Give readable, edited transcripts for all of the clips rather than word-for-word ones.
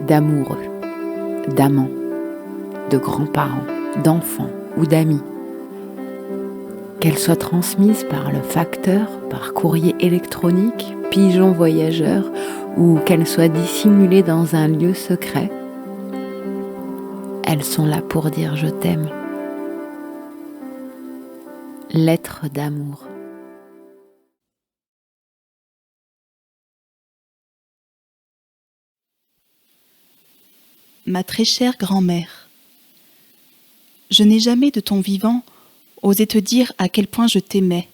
d'amoureux, d'amants, de grands-parents, d'enfants ou d'amis. Qu'elle soit transmise par le facteur, par courrier électronique, pigeon voyageur, ou qu'elle soit dissimulée dans un lieu secret, elles sont là pour dire je t'aime. Lettre d'amour. Ma très chère grand-mère, je n'ai jamais de ton vivant osé te dire à quel point je t'aimais.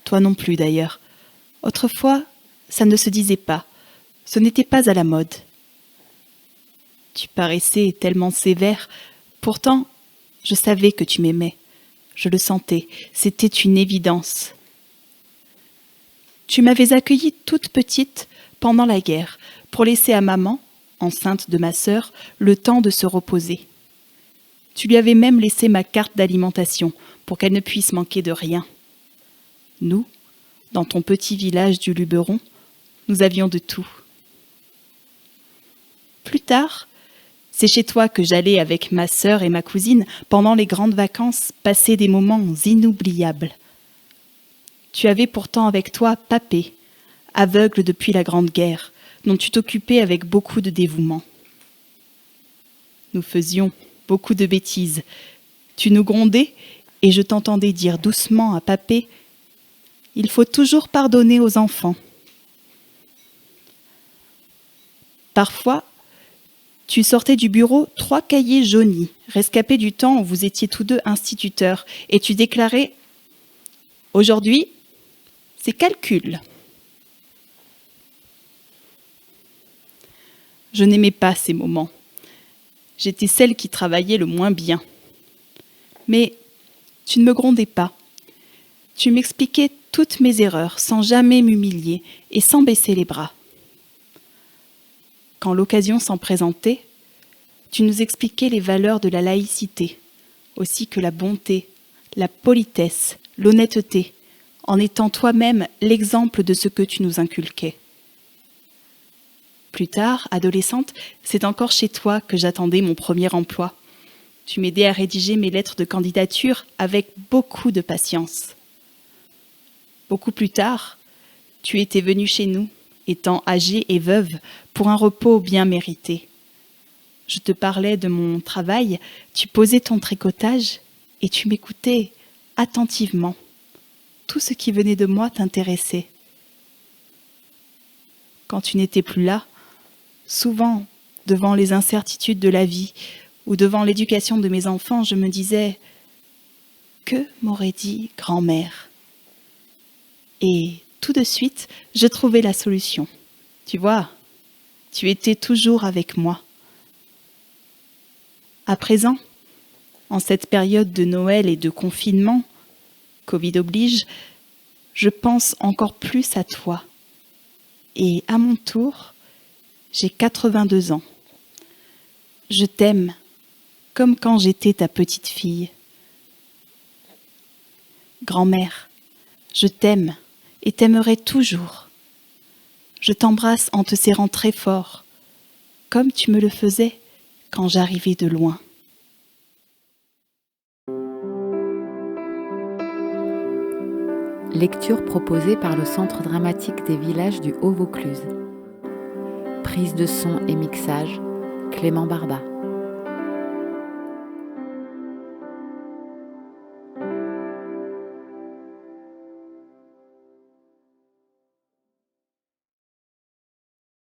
Toi non plus d'ailleurs. Autrefois, ça ne se disait pas, ce n'était pas à la mode. Tu paraissais tellement sévère, pourtant je savais que tu m'aimais. Je le sentais, c'était une évidence. Tu m'avais accueillie toute petite pendant la guerre pour laisser à maman, enceinte de ma sœur, le temps de se reposer. Tu lui avais même laissé ma carte d'alimentation pour qu'elle ne puisse manquer de rien. Nous, dans ton petit village du Luberon, nous avions de tout. Plus tard, c'est chez toi que j'allais avec ma sœur et ma cousine pendant les grandes vacances passer des moments inoubliables. Tu avais pourtant avec toi Papé, aveugle depuis la Grande Guerre, dont tu t'occupais avec beaucoup de dévouement. Nous faisions beaucoup de bêtises. Tu nous grondais et je t'entendais dire doucement à Papé « Il faut toujours pardonner aux enfants ». Parfois, tu sortais du bureau 3 cahiers jaunis, rescapés du temps où vous étiez tous deux instituteurs, et tu déclarais « Aujourd'hui, c'est calcul ». Je n'aimais pas ces moments. J'étais celle qui travaillait le moins bien. Mais tu ne me grondais pas. Tu m'expliquais toutes mes erreurs sans jamais m'humilier et sans baisser les bras. Quand l'occasion s'en présentait, tu nous expliquais les valeurs de la laïcité, aussi que la bonté, la politesse, l'honnêteté, en étant toi-même l'exemple de ce que tu nous inculquais. Plus tard, adolescente, c'est encore chez toi que j'attendais mon premier emploi. Tu m'aidais à rédiger mes lettres de candidature avec beaucoup de patience. Beaucoup plus tard, tu étais venue chez nous, étant âgée et veuve, pour un repos bien mérité. Je te parlais de mon travail, tu posais ton tricotage et tu m'écoutais attentivement. Tout ce qui venait de moi t'intéressait. Quand tu n'étais plus là, souvent, devant les incertitudes de la vie ou devant l'éducation de mes enfants, je me disais « Que m'aurait dit grand-mère ?» Et tout de suite, je trouvais la solution. Tu vois, tu étais toujours avec moi. À présent, en cette période de Noël et de confinement, Covid oblige, je pense encore plus à toi. Et à mon tour, j'ai 82 ans. Je t'aime comme quand j'étais ta petite fille. Grand-mère, je t'aime et t'aimerai toujours. Je t'embrasse en te serrant très fort, comme tu me le faisais quand j'arrivais de loin. Lecture proposée par le Centre dramatique des villages du Haut-Vaucluse. Prise de son et mixage, Clément Barba.